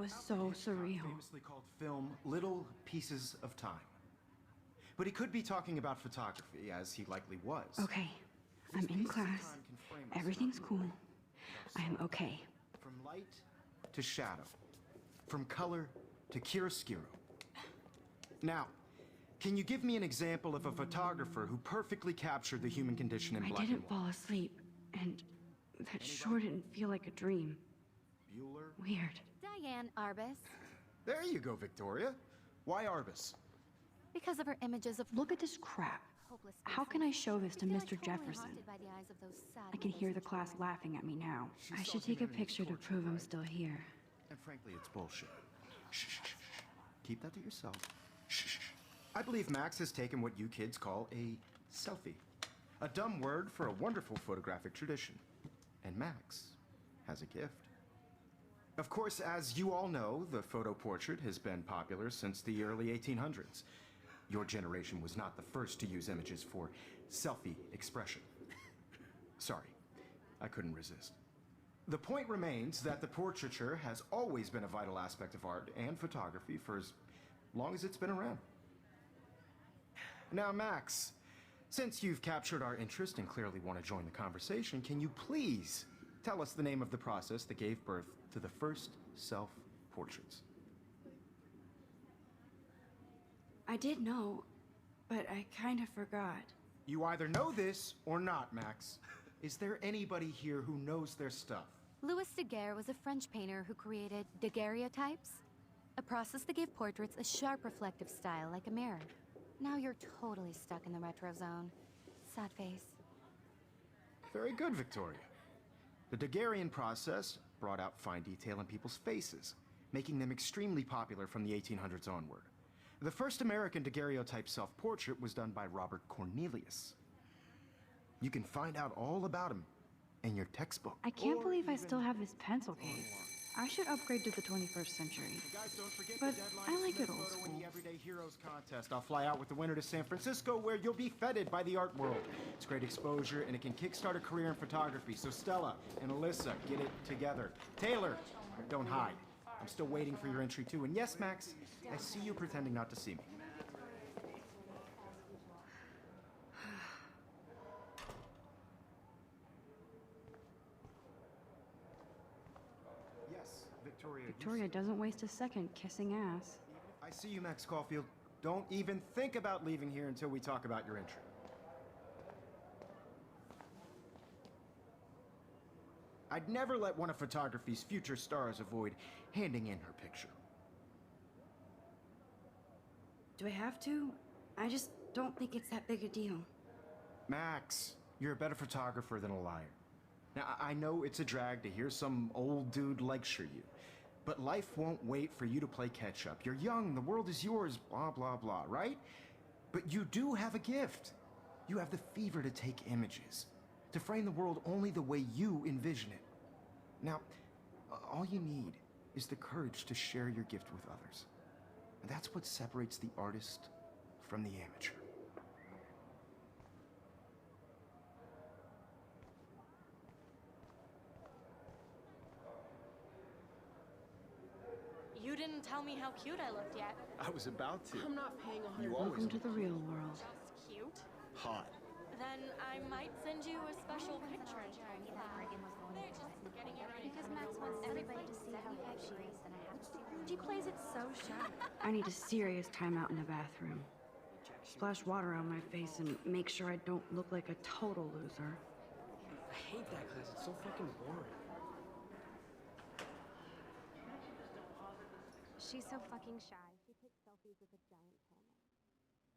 was so surreal. Famously called film Little Pieces of Time. But he could be talking about photography, as he likely was. Okay, I'm in class. Everything's cool. I am okay. From light to shadow. From color to chiaroscuro. Now, can you give me an example of a photographer who perfectly captured the human condition in black and white? I didn't fall asleep, and that sure didn't feel like a dream. Bueller? Weird. Diane Arbus. There you go, Victoria. Why Arbus? Because of her images of Look at this crap. hopeless How can I show this to feel Mr. like totally Jefferson? haunted by the eyes of those sad I can hear the women. class laughing at me now. She I saw should take a humanity picture to tortured, prove I'm right? still here. And frankly, it's bullshit. Shh, shh, shh, shh. Keep that to yourself. Shh, shh, shh. I believe Max has taken what you kids call a selfie. A dumb word for a wonderful photographic tradition. And Max has a gift. Of course, as you all know, the photo portrait has been popular since the early 1800s. Your generation was not the first to use images for selfie expression. Sorry, I couldn't resist. The point remains that the portraiture has always been a vital aspect of art and photography for as long as it's been around. Now, Max, since you've captured our interest and clearly want to join the conversation, can you please tell us the name of the process that gave birth to the first self-portraits? I did know, but I kind of forgot. You either know this or not, Max. Is there anybody here who knows their stuff? Louis Daguerre was a French painter who created daguerreotypes, a process that gave portraits a sharp reflective style like a mirror. Now you're totally stuck in the retro zone. Sad face. Very good, Victoria. The Daguerrean process brought out fine detail in people's faces, making them extremely popular from the 1800s onward. The first American daguerreotype self-portrait was done by Robert Cornelius. You can find out all about him in your textbook. I can't Or believe I even still have this pencil case. I should upgrade to the 21st century. Guys, don't forget But the deadline I to like submit it a old photo in school. the Everyday Heroes contest. I'll fly out with the winner to San Francisco, where you'll be feted by the art world. It's great exposure, and it can kickstart a career in photography. So Stella and Alyssa, get it together. Taylor, don't hide. I'm still waiting for your entry too. And yes, Max, I see you pretending not to see me. Yes, Victoria. you Victoria said- doesn't waste a second kissing ass. I see you, Max Caulfield. Don't even think about leaving here until we talk about your entry. I'd never let one of photography's future stars avoid handing in her picture. Do I have to? I just don't think it's that big a deal. Max, you're a better photographer than a liar. Now, I know it's a drag to hear some old dude lecture you, but life won't wait for you to play catch up. You're young, the world is yours, blah, blah, blah, right? But you do have a gift. You have the fever to take images, to frame the world only the way you envision it. Now, all you need is the courage to share your gift with others. And that's what separates the artist from the amateur. You didn't tell me how cute I looked yet. I was about to. I'm not paying 100. You always Welcome to the real world. Just cute. hot. Then I might send you a special picture in time. They're just getting it ready. Because Max wants everybody to see how hip she is, and I have to. She plays it so sharp. I need a serious timeout in the bathroom. Splash water on my face and make sure I don't look like a total loser. I hate that class. It's so fucking boring. She's so fucking shy. She takes selfies with a giant camera.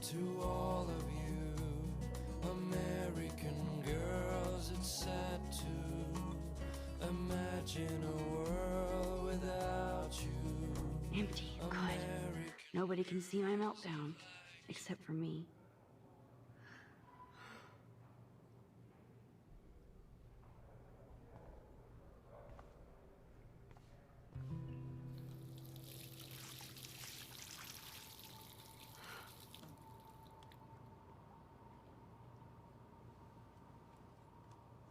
To all of you American girls, it's sad to imagine a world without you. Nobody can see my meltdown, except for me.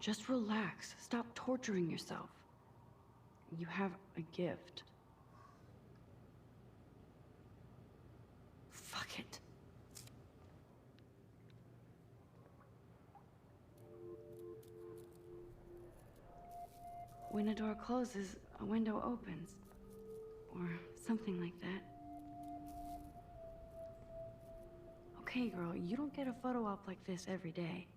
Just relax. Stop torturing yourself. You have a gift. Fuck it. When a door closes, a window opens. Or something like that. Okay, girl, you don't get a photo op like this every day.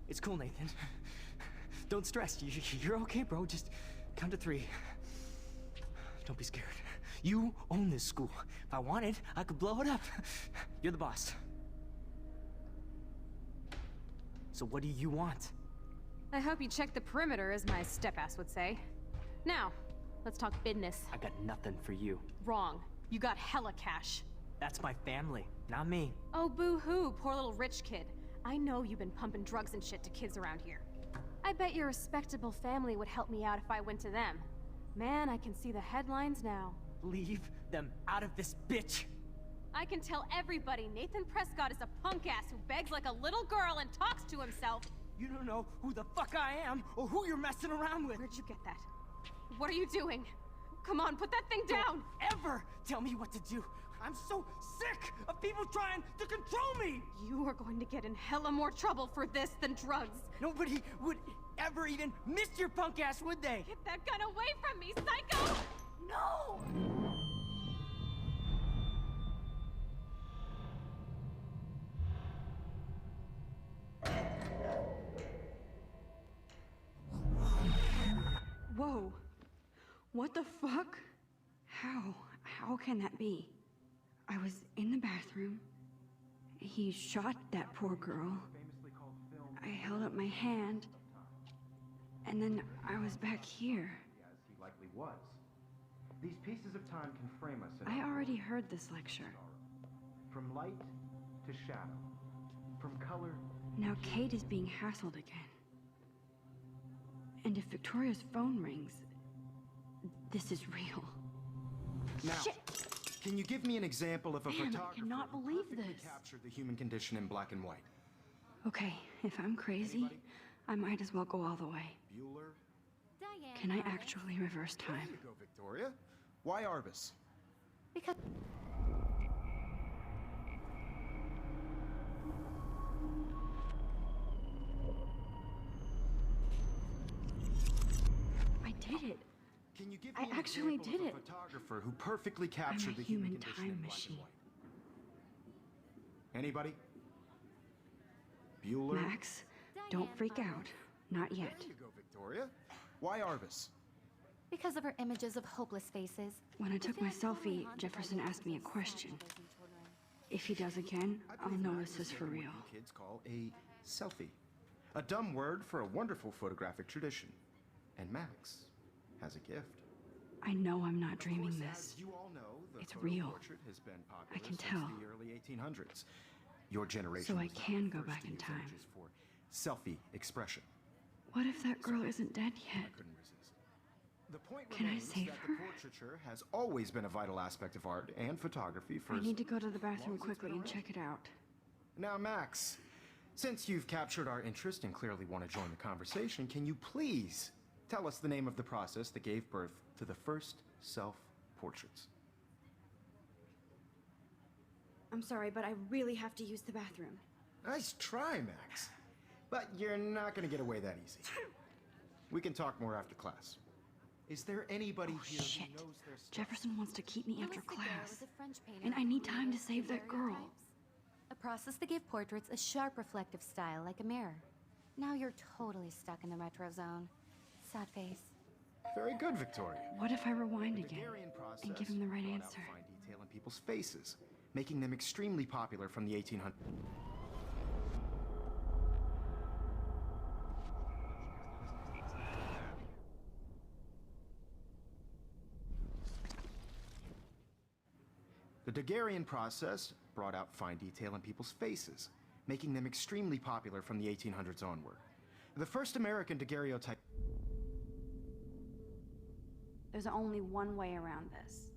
It's cool, Nathan. Don't stress. You're okay, bro. Just count to 3. Don't be scared. You own this school. If I wanted, I could blow it up. You're the boss. So what do you want? I hope you check the perimeter, as my step-ass would say. Now, let's talk business. I got nothing for you. Wrong. You got hella cash. That's my family, not me. Oh, boo-hoo, poor little rich kid. I know you've been pumping drugs and shit to kids around here. I bet your respectable family would help me out if I went to them. Man, I can see the headlines now. Leave them out of this, bitch! I can tell everybody Nathan Prescott is a punk ass who begs like a little girl and talks to himself. You don't know who the fuck I am or who you're messing around with. Where'd you get that? What are you doing? Come on, put that thing down! Don't ever tell me what to do. I'm so sick of people trying to control me! You are going to get in hella more trouble for this than drugs. Nobody would ever even miss your punk ass, would they? Get that gun away from me, psycho! No! Whoa. What the fuck? How can that be? I was in the bathroom. He shot that poor girl. I held up my hand. And then I was back here. As he likely was. These pieces of time can frame us in I already heard this lecture. from light to shadow, from color. Now Kate is being hassled again. And if Victoria's phone rings, this is real. Now, Shit! can you give me an example of a Man, I photographer cannot who believe perfectly this. captured the human condition in black and white? Okay, if I'm crazy, I might as well go all the way. Bueller? Diane. Can I actually reverse There time? you go, Victoria. Why Arbus? Because I did it. Can you give I me an actually example did of a it. photographer who perfectly captured the human condition in time black machine. and white? Anybody? Bueller? Max, don't freak out. Not yet. There you go, Victoria. Why Arbus? because of her images of hopeless faces. When I took my selfie, Jefferson asked me a question. If he does again, I'll know this is for real. What you kids call a selfie. A dumb word for a wonderful photographic tradition. And Max has a gift. I know I'm not Of dreaming course, this. as you all know, the It's photo real. portrait has been popular I can since tell. the early 1800s. Your generation So I was not can the go first back to in use time. images for selfie expression. What if that girl isn't dead I yet? couldn't resist. The point Can I remains save that her? the portraiture has always been a vital aspect of art and photography for I as need to go to the bathroom long as it's quickly been and around. check it out. Now, Max, since you've captured our interest and clearly want to join the conversation, can you please tell us the name of the process that gave birth to the first self-portraits? I'm sorry, but I really have to use the bathroom. Nice try, Max. But you're not going to get away that easy. We can talk more after class. Is there anybody here Shit. who knows their stuff? Jefferson wants to keep me after Louis Daguerre class. was a French painter And I who need time to created save that girl. daguerreotypes. A process that gave portraits a sharp reflective style like a mirror. Now you're totally stuck in the retro zone. Sad face. Very good, Victoria. What if I rewind The again Daguerrean process and give him the right brought out answer? fine detail in people's faces, making them extremely popular from the 1800s. The Daguerrean process brought out fine detail in people's faces, making them extremely popular from the 1800s onward. The first American daguerreotype. There's only one way around this.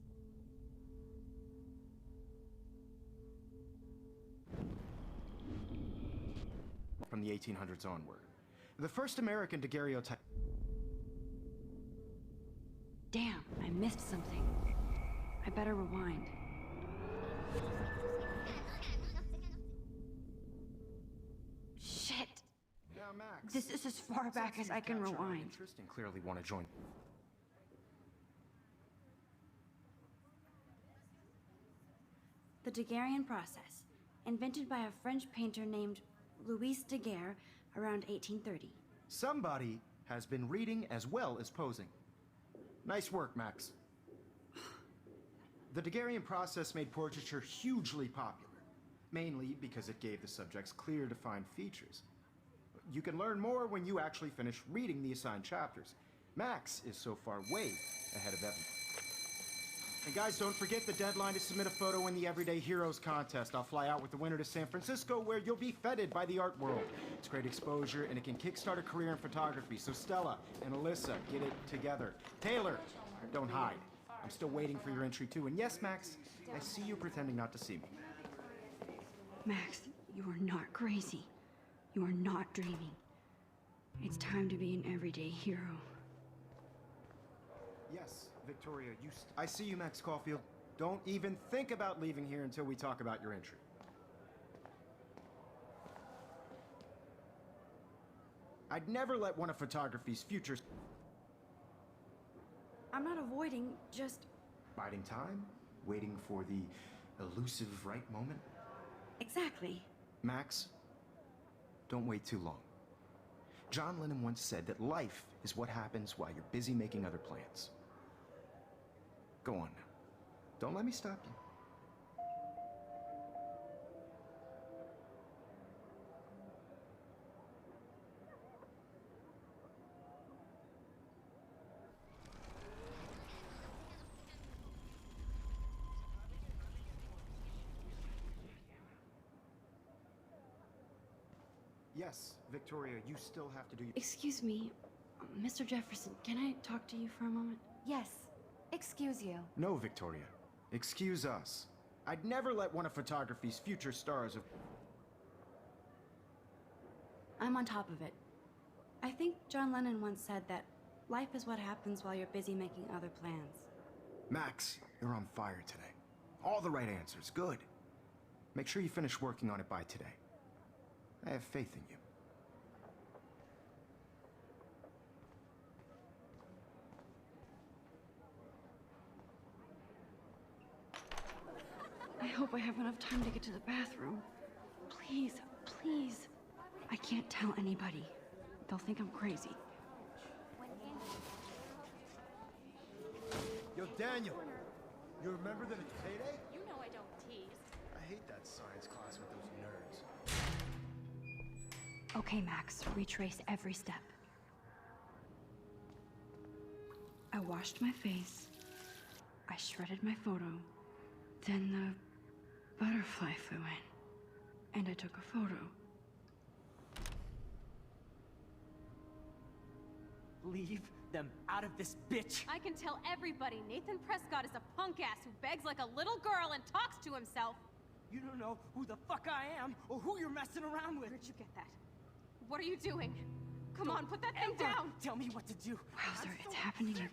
From the 1800s onward. The first American daguerreotype. Damn, I missed something. I better rewind. Shit! Now, Max. This is as far back as I can rewind. Interest and clearly want to join. The Daguerrean process, invented by a French painter named Louis Daguerre around 1830. Somebody has been reading as well as posing. Nice work, Max. The Daguerrean process made portraiture hugely popular, mainly because it gave the subjects clear, defined features. You can learn more when you actually finish reading the assigned chapters. Max is so far way ahead of everyone. And guys, don't forget the deadline to submit a photo in the Everyday Heroes contest. I'll fly out with the winner to San Francisco, where you'll be feted by the art world. It's great exposure, and it can kickstart a career in photography. So Stella and Alyssa, get it together. Taylor, don't hide. I'm still waiting for your entry too. And yes, Max, I see you pretending not to see me. Max, you are not crazy. You are not dreaming. It's time to be an everyday hero. Yes, Victoria, I see you, Max Caulfield. Don't even think about leaving here until we talk about your entry. I'd never let one of photography's futures... I'm not avoiding, just... Biding time? Waiting for the elusive right moment? Exactly. Max, don't wait too long. John Lennon once said that life is what happens while you're busy making other plans. Go on now. Don't let me stop you. Yes, Victoria, you still have to do... Excuse me, Mr. Jefferson, can I talk to you for a moment? Yes. Excuse you. No, Victoria. Excuse us. I'd never let one of photography's future stars of... I'm on top of it. I think John Lennon once said that life is what happens while you're busy making other plans. Max, you're on fire today. All the right answers. Good. Make sure you finish working on it by today. I have faith in you. I hope I have enough time to get to the bathroom. Please, please. I can't tell anybody. They'll think I'm crazy. Yo, Daniel, you remember that it's payday? You know I don't tease. I hate that science class with those nerds. Okay, Max, retrace every step. I washed my face. I shredded my photo. Then the butterfly flew in. And I took a photo. Leave them out of this bitch! I can tell everybody Nathan Prescott is a punk ass who begs like a little girl and talks to himself. You don't know who the fuck I am or who you're messing around with. Where'd you get that? What are you doing? Come on, put that thing down! Tell me what to do. Wowzer, it's happening again.